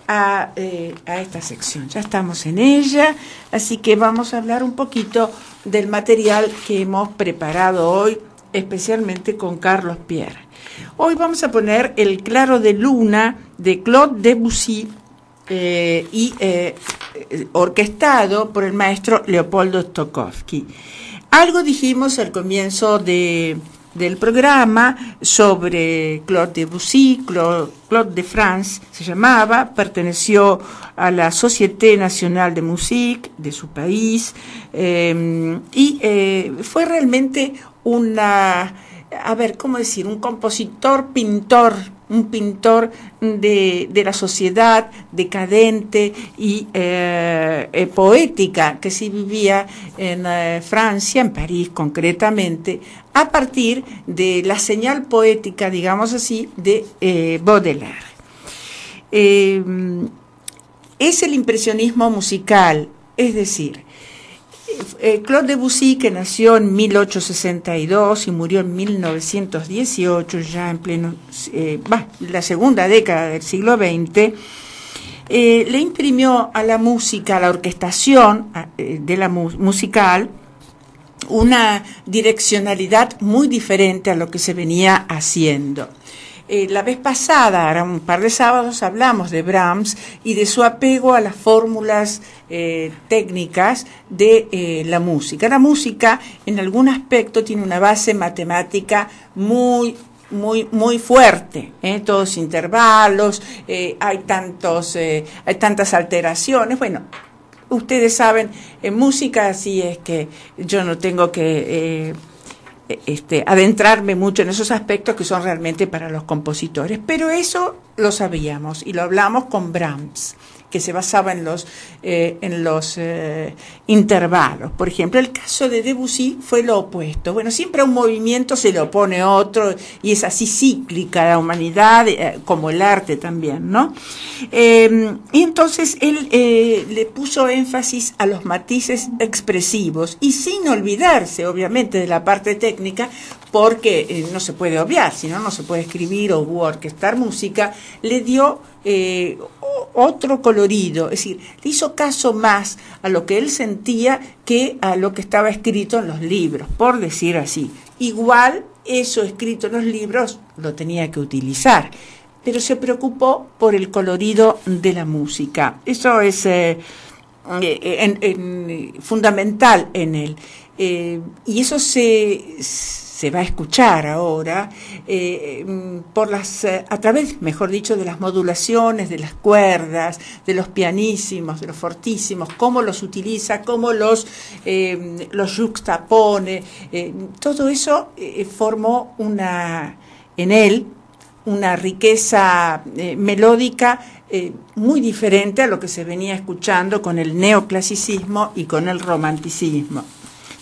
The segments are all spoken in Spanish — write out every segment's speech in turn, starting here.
a esta sección. Ya estamos en ella, así que vamos a hablar un poquito del material que hemos preparado hoy, especialmente con Carlos Pierre. Hoy vamos a poner El claro de luna de Claude Debussy, orquestado por el maestro Leopoldo Stokowski. Algo dijimos al comienzo del programa sobre Claude Debussy. Claude de France se llamaba, perteneció a la Société Nationale de Musique de su país, fue realmente un compositor, un pintor de la sociedad decadente y poética que se vivía en Francia, en París concretamente, a partir de la señal poética, digamos así, de Baudelaire. Es el impresionismo musical, es decir, Claude Debussy, que nació en 1862 y murió en 1918, ya en pleno, la segunda década del siglo XX, le imprimió a la música, a la orquestación de la musical, una direccionalidad muy diferente a lo que se venía haciendo. La vez pasada, ahora un par de sábados, hablamos de Brahms y de su apego a las fórmulas técnicas de la música. La música, en algún aspecto, tiene una base matemática muy fuerte, todos intervalos, hay tantas alteraciones. Bueno, ustedes saben, en música así es que yo no tengo que adentrarme mucho en esos aspectos que son realmente para los compositores, pero eso lo sabíamos y lo hablamos con Brahms, que se basaba en los intervalos. Por ejemplo, el caso de Debussy fue lo opuesto. Bueno, siempre a un movimiento se le opone otro y es así cíclica la humanidad, como el arte también, ¿no? Y entonces él le puso énfasis a los matices expresivos y sin olvidarse, obviamente, de la parte técnica, porque no se puede obviar, si no, no se puede escribir o orquestar música. Le dio otro colorido, es decir, le hizo caso más a lo que él sentía que a lo que estaba escrito en los libros, por decir así. Igual eso escrito en los libros lo tenía que utilizar, pero se preocupó por el colorido de la música. Eso es fundamental en él. Y eso se va a escuchar ahora a través, mejor dicho, de las modulaciones, de las cuerdas, de los pianísimos, de los fortísimos, cómo los utiliza, cómo los juxtapone. Todo eso formó en él una riqueza melódica muy diferente a lo que se venía escuchando con el neoclasicismo y con el romanticismo.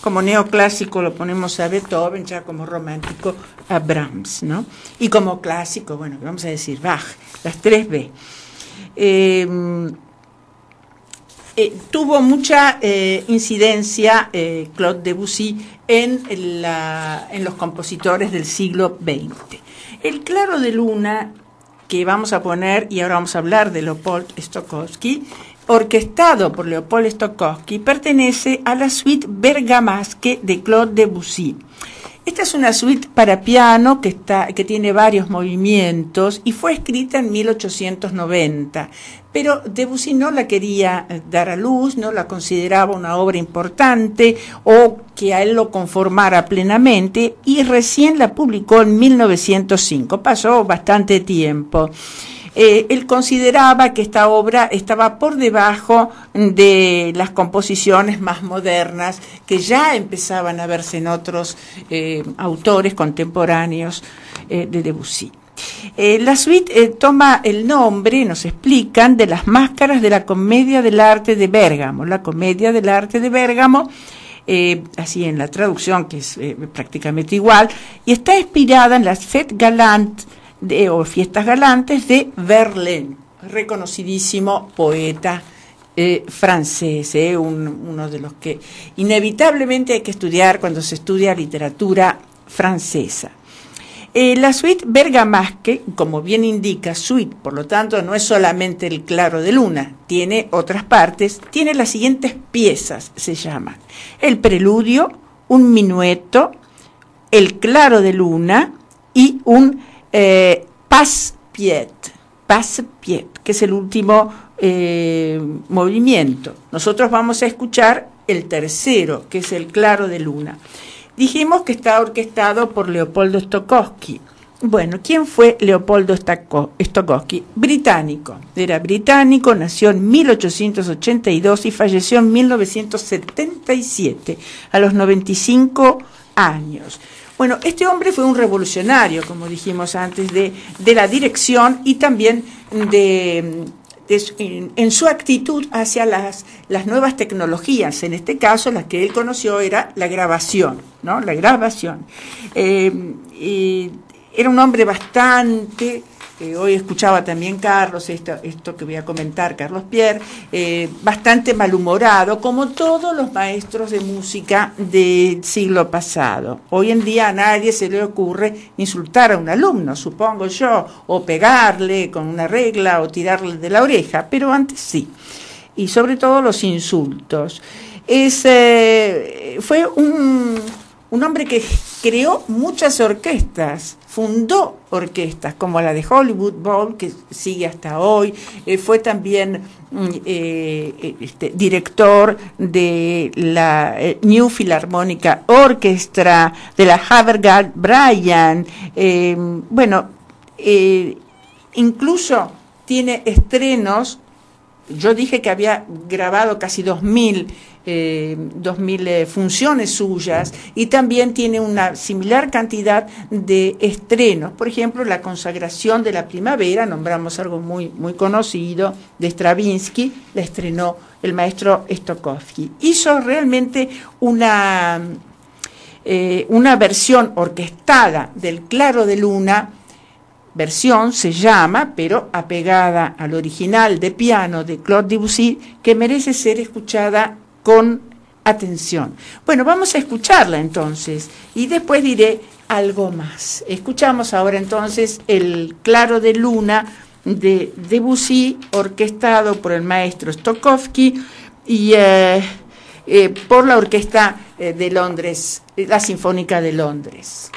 Como neoclásico lo ponemos a Beethoven, ya como romántico a Brahms, ¿no? Y como clásico, bueno, vamos a decir Bach, las 3 B. Tuvo mucha incidencia Claude Debussy en los compositores del siglo XX. El claro de luna que vamos a poner, y ahora vamos a hablar de Leopold Stokowski, orquestado por Leopold Stokowski, pertenece a la suite bergamasque de Claude Debussy. Esta es una suite para piano que tiene varios movimientos y fue escrita en 1890, pero Debussy no la quería dar a luz, no la consideraba una obra importante o que a él lo conformara plenamente, y recién la publicó en 1905, pasó bastante tiempo. Él consideraba que esta obra estaba por debajo de las composiciones más modernas que ya empezaban a verse en otros autores contemporáneos de Debussy. La suite toma el nombre, nos explican, de las máscaras de la Comedia del Arte de Bérgamo. La Comedia del Arte de Bérgamo, así en la traducción, que es prácticamente igual, y está inspirada en las Fêtes Galantes, o Fiestas Galantes de Verlaine, reconocidísimo poeta francés, uno de los que inevitablemente hay que estudiar cuando se estudia literatura francesa. La suite bergamasque, como bien indica suite, por lo tanto no es solamente el claro de luna, tiene otras partes, tiene las siguientes piezas, se llaman: el preludio, un minueto, el claro de luna y un passe-pied, que es el último movimiento. Nosotros vamos a escuchar el tercero, que es el claro de luna. Dijimos que está orquestado por Leopoldo Stokowski. Bueno, ¿quién fue Leopoldo Stokowski? Británico. Era británico, nació en 1882 y falleció en 1977, a los 95 años. Bueno, este hombre fue un revolucionario, como dijimos antes, de la dirección y también en su actitud hacia las nuevas tecnologías. En este caso, la que él conoció era la grabación, ¿no? La grabación. Era un hombre bastante, hoy escuchaba también Carlos, esto que voy a comentar, Carlos Pierre, bastante malhumorado, como todos los maestros de música del siglo pasado. Hoy en día a nadie se le ocurre insultar a un alumno, supongo yo, o pegarle con una regla o tirarle de la oreja, pero antes sí. Y sobre todo los insultos. Fue un hombre que creó muchas orquestas, fundó orquestas como la de Hollywood Bowl, que sigue hasta hoy. Fue también director de la New Philharmonic Orchestra, de la Havergal Bryan. Incluso tiene estrenos. Yo dije que había grabado casi 2000 funciones suyas, y también tiene una similar cantidad de estrenos. Por ejemplo, la consagración de la primavera, nombramos algo muy, muy conocido, de Stravinsky, la estrenó el maestro Stokowski. Hizo realmente una versión orquestada del Claro de Luna. Versión se llama, pero apegada al original de piano de Claude Debussy, que merece ser escuchada con atención. Bueno, vamos a escucharla entonces y después diré algo más. Escuchamos ahora entonces el Claro de Luna de Debussy, orquestado por el maestro Stokowski y por la Orquesta de Londres, la Sinfónica de Londres.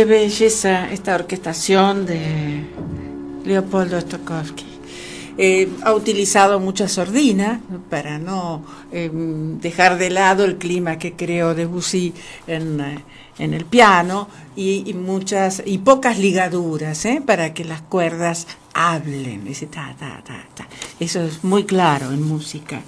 qué belleza esta orquestación de Leopoldo Stokowski. Ha utilizado mucha sordina para no dejar de lado el clima que creó Debussy en el piano y pocas ligaduras para que las cuerdas hablen. Ese ta, ta, ta, ta. Eso es muy claro en música.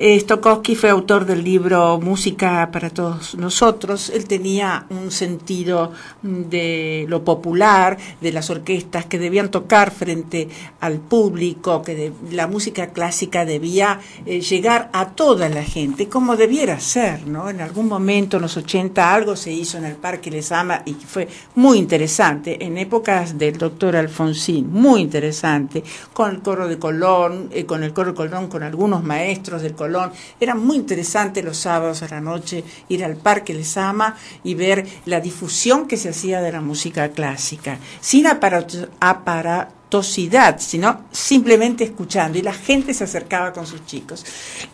Stokowski fue autor del libro Música para todos nosotros. Él tenía un sentido de lo popular, de las orquestas que debían tocar frente al público, que la música clásica debía llegar a toda la gente, como debiera ser, ¿no? En algún momento, en los 80, algo se hizo en el Parque Lezama y fue muy interesante, en épocas del doctor Alfonsín, muy interesante, con el coro de Colón, con algunos maestros del Colón. Era muy interesante los sábados a la noche ir al Parque Lezama y ver la difusión que se hacía de la música clásica, sin aparatosidad, sino simplemente escuchando, y la gente se acercaba con sus chicos.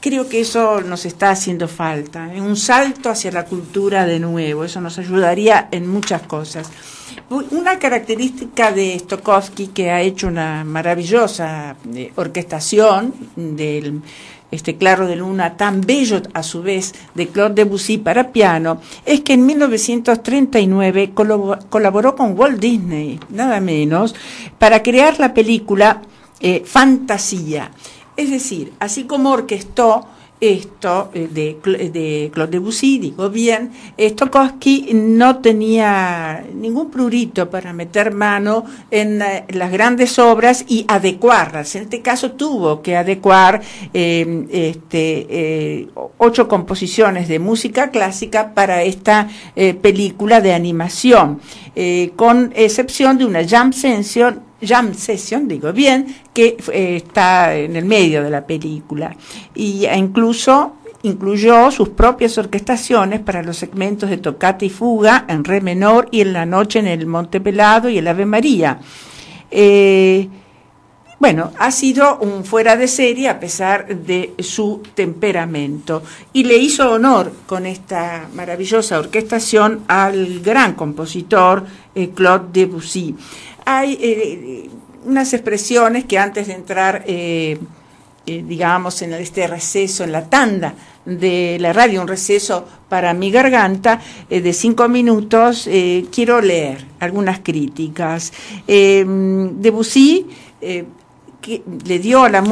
Creo que eso nos está haciendo falta, un salto hacia la cultura de nuevo, eso nos ayudaría en muchas cosas. Una característica de Stokowski, que ha hecho una maravillosa orquestación del Claro de Luna, tan bello a su vez, de Claude Debussy para piano, es que en 1939 colaboró con Walt Disney, nada menos, para crear la película Fantasía. Es decir, así como orquestó esto de Claude Debussy, digo bien, Stokowski no tenía ningún prurito para meter mano en las grandes obras y adecuarlas. En este caso tuvo que adecuar 8 composiciones de música clásica para esta película de animación, con excepción de una jam session, digo bien, que está en el medio de la película, y incluso incluyó sus propias orquestaciones para los segmentos de Toccata y Fuga en re menor y en la noche en el Monte Pelado y el Ave María. Bueno, ha sido un fuera de serie a pesar de su temperamento, y le hizo honor con esta maravillosa orquestación al gran compositor Claude Debussy. Hay unas expresiones que antes de entrar, digamos, en este receso, en la tanda de la radio, un receso para mi garganta de 5 minutos, quiero leer algunas críticas. Debussy que le dio a la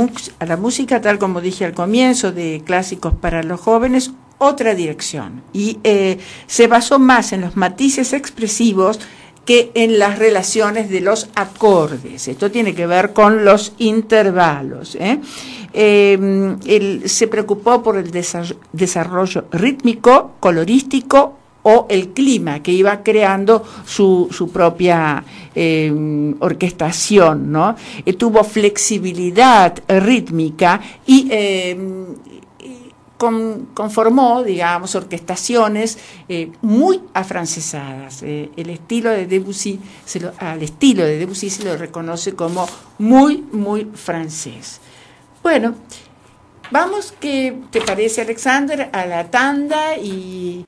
música, tal como dije al comienzo, de clásicos para los jóvenes, otra dirección, y se basó más en los matices expresivos que en las relaciones de los acordes. Esto tiene que ver con los intervalos. Él se preocupó por el desarrollo rítmico, colorístico o el clima que iba creando su propia orquestación, ¿no? Tuvo flexibilidad rítmica y conformó, digamos, orquestaciones muy afrancesadas. El estilo de Debussy, al estilo de Debussy se lo reconoce como muy, muy francés. Bueno, vamos, ¿qué te parece, Alexander? A la tanda y